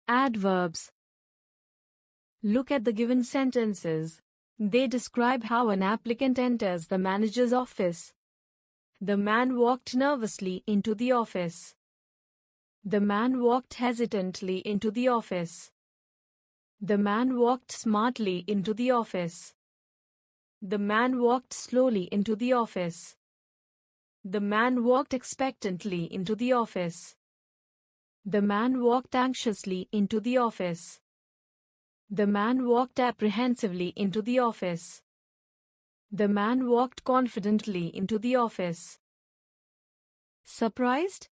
Adverbs. Look at the given sentences. They describe how an applicant enters the manager's office. The man walked nervously into the office. The man walked hesitantly into the office. The man walked smartly into the office. The man walked slowly into the office. The man walked expectantly into the office. The man walked anxiously into the office. The man walked apprehensively into the office. The man walked confidently into the office. Surprised?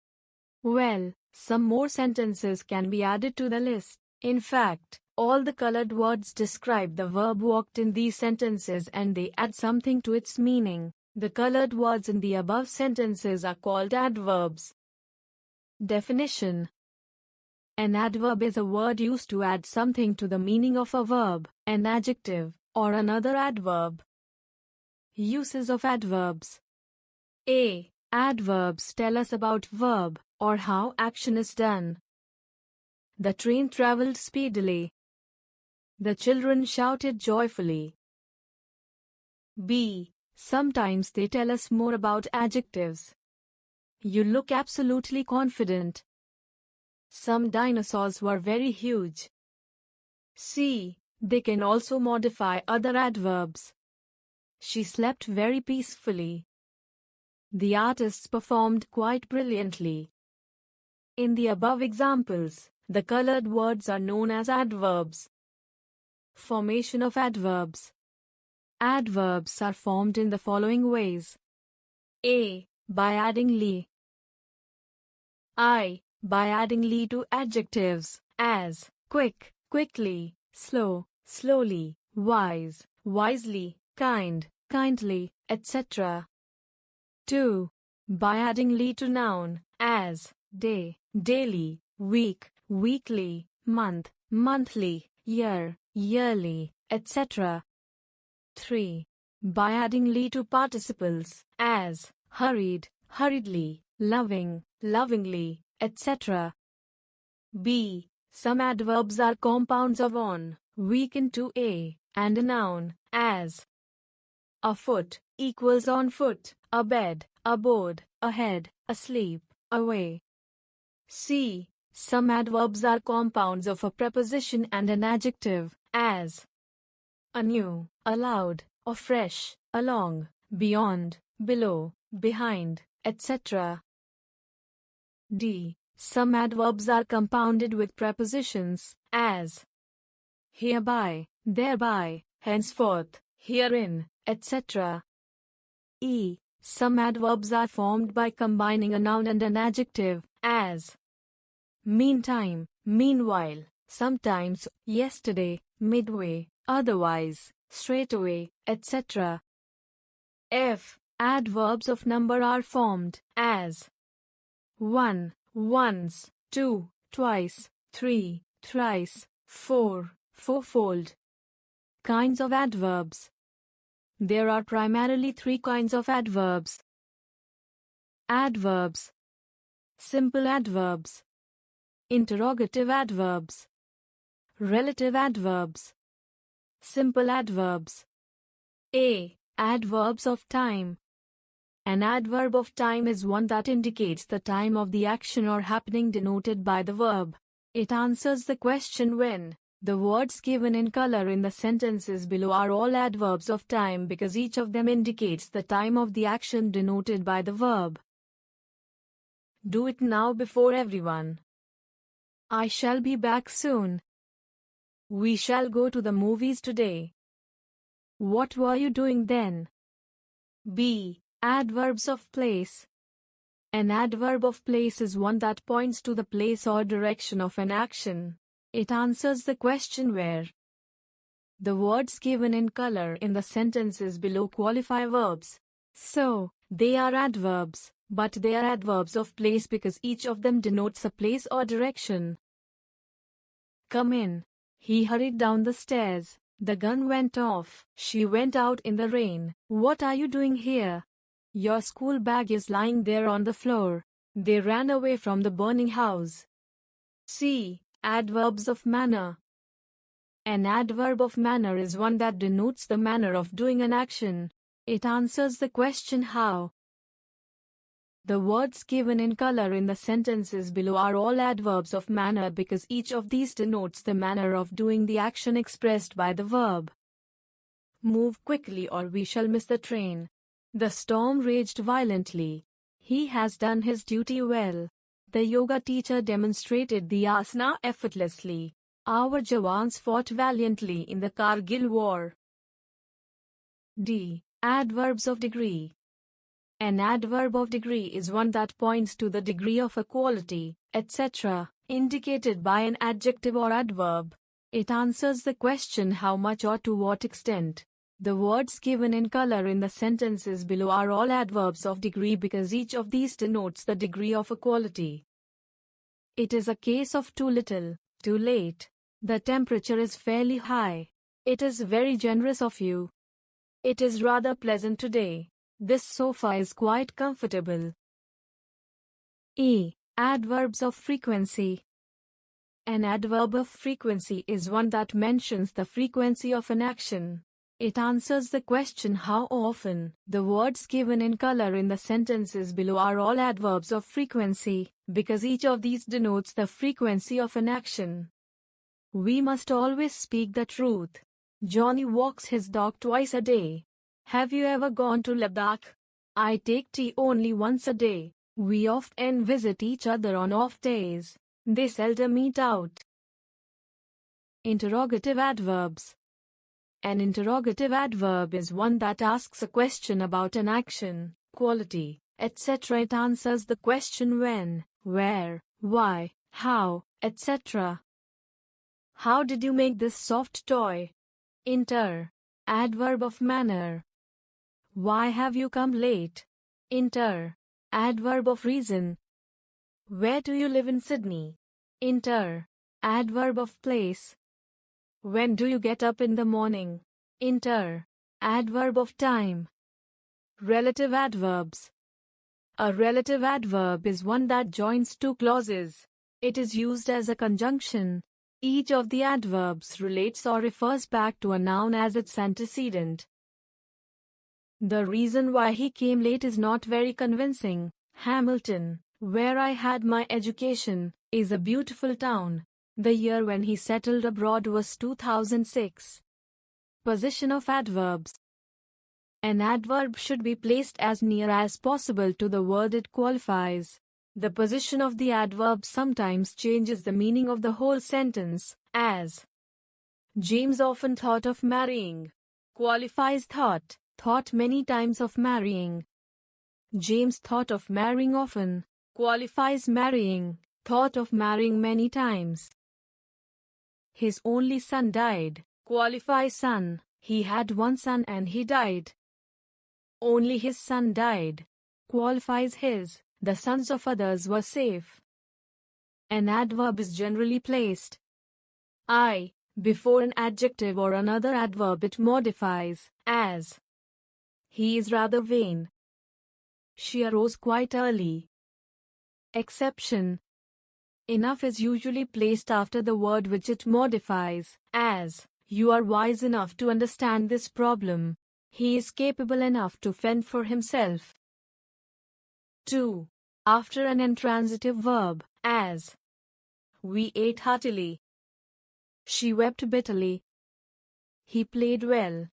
Well, some more sentences can be added to the list. In fact, all the colored words describe the verb walked in these sentences and they add something to its meaning. The colored words in the above sentences are called adverbs. Definition. An adverb is a word used to add something to the meaning of a verb, an adjective, or another adverb. Uses of adverbs. A. Adverbs tell us about verb, or how action is done. The train traveled speedily. The children shouted joyfully. B. Sometimes they tell us more about adjectives. You look absolutely confident. Some dinosaurs were very huge. C. They can also modify other adverbs. She slept very peacefully. The artists performed quite brilliantly. In the above examples, the colored words are known as adverbs. Formation of adverbs. Adverbs are formed in the following ways. A. By adding "ly". I. By adding "ly" to adjectives, as quick, quickly, slow, slowly, wise, wisely, kind, kindly, etc. 2. By adding "ly" to noun, as day, daily, week, weekly, month, monthly, year, yearly, etc. 3. By adding "ly" to participles, as hurried, hurriedly, loving, lovingly, etc. B. Some adverbs are compounds of on, weak into a, and a noun, as afoot equals on foot, abed, aboard, ahead, asleep, away. C. Some adverbs are compounds of a preposition and an adjective, as anew, aloud, afresh, along, beyond, below, behind, etc. D. Some adverbs are compounded with prepositions, as hereby, thereby, henceforth, herein, etc. E. Some adverbs are formed by combining a noun and an adjective, as meantime, meanwhile, sometimes, yesterday, midway, otherwise, straightaway, etc. F. Adverbs of number are formed, as one, once, two, twice, three, thrice, four, fourfold. Kinds of adverbs. There are primarily three kinds of adverbs. Adverbs. Simple adverbs. Interrogative adverbs. Relative adverbs. Simple adverbs. A. Adverbs of time. An adverb of time is one that indicates the time of the action or happening denoted by the verb. It answers the question when. The words given in color in the sentences below are all adverbs of time because each of them indicates the time of the action denoted by the verb. Do it now before everyone. I shall be back soon. We shall go to the movies today. What were you doing then? B. Adverbs of place. An adverb of place is one that points to the place or direction of an action. It answers the question where. The words given in color in the sentences below qualify verbs. So, they are adverbs, but they are adverbs of place because each of them denotes a place or direction. Come in. He hurried down the stairs. The gun went off. She went out in the rain. What are you doing here? Your school bag is lying there on the floor. They ran away from the burning house. C. Adverbs of manner. An adverb of manner is one that denotes the manner of doing an action. It answers the question how. The words given in color in the sentences below are all adverbs of manner because each of these denotes the manner of doing the action expressed by the verb. Move quickly or we shall miss the train. The storm raged violently. He has done his duty well. The yoga teacher demonstrated the asana effortlessly. Our Jawans fought valiantly in the Kargil war. D. Adverbs of degree. An adverb of degree is one that points to the degree of a quality, etc., indicated by an adjective or adverb. It answers the question how much or to what extent. The words given in color in the sentences below are all adverbs of degree because each of these denotes the degree of a quality. It is a case of too little, too late. The temperature is fairly high. It is very generous of you. It is rather pleasant today. This sofa is quite comfortable. E. Adverbs of frequency. An adverb of frequency is one that mentions the frequency of an action. It answers the question how often. The words given in color in the sentences below are all adverbs of frequency, because each of these denotes the frequency of an action. We must always speak the truth. Johnny walks his dog twice a day. Have you ever gone to Ladakh? I take tea only once a day. We often visit each other on off days. They seldom meet out. Interrogative adverbs. An interrogative adverb is one that asks a question about an action, quality, etc. It answers the question when, where, why, how, etc. How did you make this soft toy? Inter. Adverb of manner. Why have you come late? Inter. Adverb of reason. Where do you live in Sydney? Inter. Adverb of place. When do you get up in the morning? Inter. Adverb of time. Relative adverbs. A relative adverb is one that joins two clauses. It is used as a conjunction. Each of the adverbs relates or refers back to a noun as its antecedent. The reason why he came late is not very convincing. Hamilton, where I had my education, is a beautiful town. The year when he settled abroad was 2006. Position of adverbs. An adverb should be placed as near as possible to the word it qualifies. The position of the adverb sometimes changes the meaning of the whole sentence, as James often thought of marrying. Qualifies thought many times of marrying. James thought of marrying often. Qualifies marrying, thought of marrying many times. His only son died. Qualifies son, he had one son and he died. Only his son died. Qualifies his, the sons of others were safe. An adverb is generally placed I before an adjective or another adverb it modifies, as he is rather vain. She arose quite early. Exception. Enough is usually placed after the word which it modifies, as you are wise enough to understand this problem. He is capable enough to fend for himself. 2. After an intransitive verb, as we ate heartily. She wept bitterly. He played well.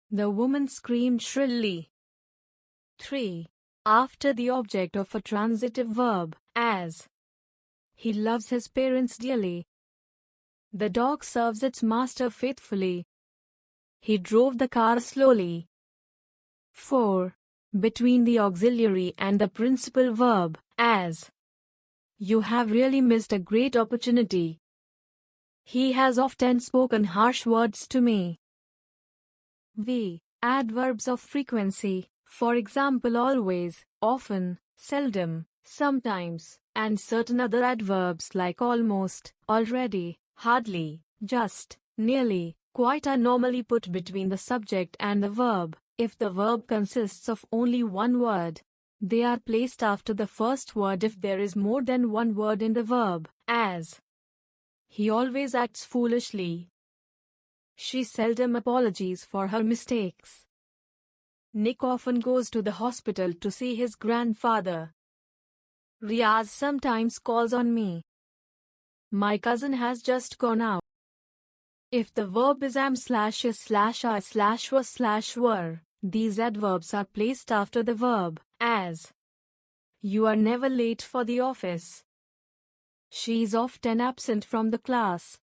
The woman screamed shrilly. 3. After the object of a transitive verb, as he loves his parents dearly. The dog serves its master faithfully. He drove the car slowly. 4. Between the auxiliary and the principal verb, as you have really missed a great opportunity. He has often spoken harsh words to me. V. Adverbs of frequency, for example always, often, seldom, sometimes, and certain other adverbs like almost, already, hardly, just, nearly, quite are normally put between the subject and the verb. If the verb consists of only one word, they are placed after the first word if there is more than one word in the verb, as He always acts foolishly. She seldom apologizes for her mistakes. Nick often goes to the hospital to see his grandfather. Riaz sometimes calls on me. My cousin has just gone out. If the verb is am/is/are/was/were, these adverbs are placed after the verb, as. You are never late for the office. She is often absent from the class.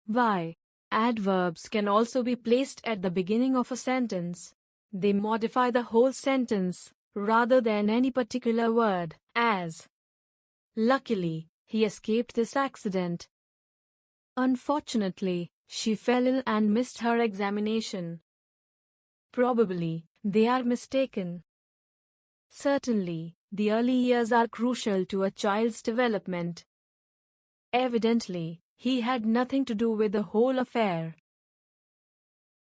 Why? Adverbs can also be placed at the beginning of a sentence. They modify the whole sentence, rather than any particular word, as. Luckily, he escaped this accident. Unfortunately, she fell ill and missed her examination. Probably, they are mistaken. Certainly, the early years are crucial to a child's development. Evidently, he had nothing to do with the whole affair.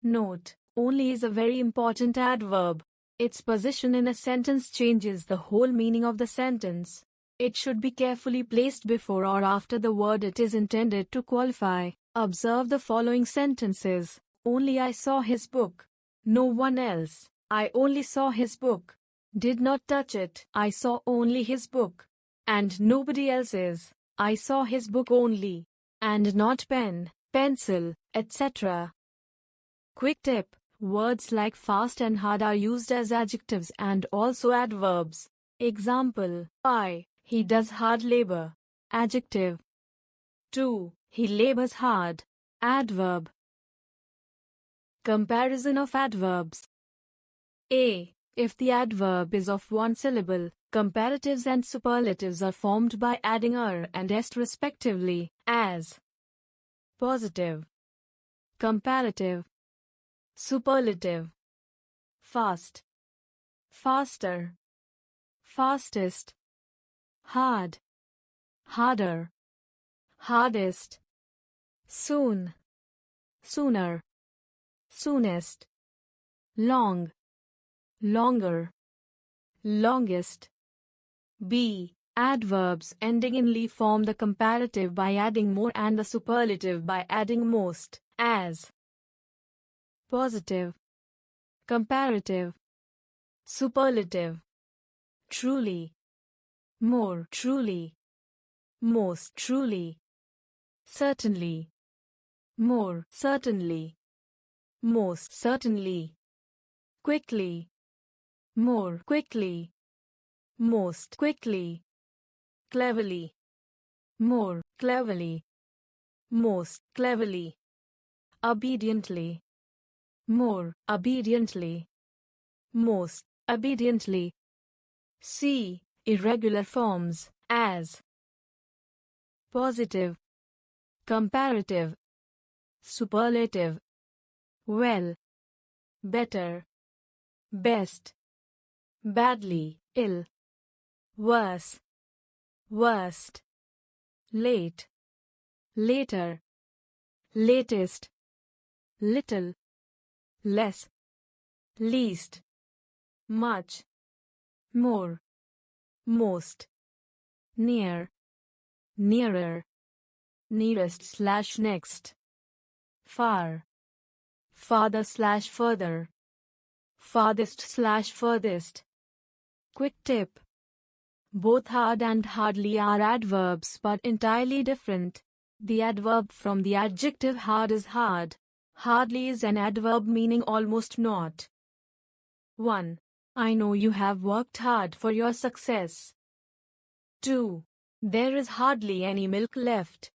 Note: only is a very important adverb. Its position in a sentence changes the whole meaning of the sentence. It should be carefully placed before or after the word it is intended to qualify. Observe the following sentences. Only I saw his book. No one else. I only saw his book. Did not touch it. I saw only his book. And nobody else's. I saw his book only. And not pen, pencil, etc. Quick tip: words like fast and hard are used as adjectives and also adverbs. Example: I. He does hard labor. Adjective. 2. He labors hard. Adverb. Comparison of adverbs. A. If the adverb is of one syllable, comparatives and superlatives are formed by adding er and est respectively, as positive, comparative, superlative, fast, faster, fastest, hard, harder, hardest, soon, sooner, soonest, long, longer, longest. B. Adverbs ending in "ly" form the comparative by adding more and the superlative by adding most, as positive, comparative, superlative, truly, more truly, most truly, certainly, more certainly, most certainly, quickly, more quickly, most quickly, cleverly, more cleverly, most cleverly, obediently, more obediently, most obediently. C. Irregular forms, as positive, comparative, superlative, well, better, best, badly, ill, worse, worst, late, later, latest, little, less, least, much, more, most, near, nearer, nearest/next, far, farther/further, farthest/furthest. Quick tip: both hard and hardly are adverbs but entirely different. The adverb from the adjective hard is hard. Hardly is an adverb meaning almost not. 1. I know you have worked hard for your success. 2. There is hardly any milk left.